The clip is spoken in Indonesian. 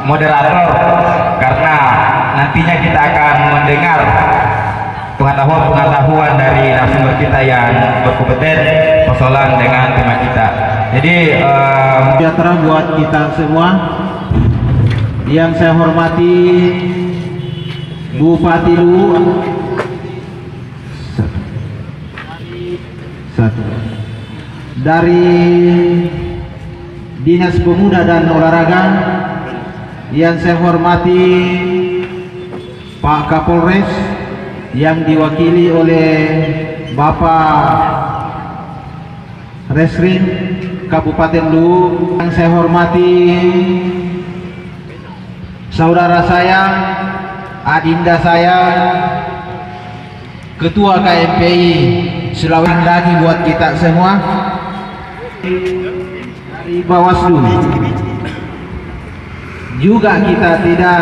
moderator, karena nantinya kita akan mendengar pengetahuan dari narasumber kita yang berkompeten persoalan dengan tema kita. Jadi sejahtera buat kita semua. Yang saya hormati Bupati Luwu, satu dari Dinas Pemuda dan Olahraga, yang saya hormati Pak Kapolres yang diwakili oleh Bapak Reskrim Kabupaten Luwu, yang saya hormati saudara saya, adinda saya, Ketua KMPI Sulawesi lagi buat kita semua dari Bawaslu. Juga kita tidak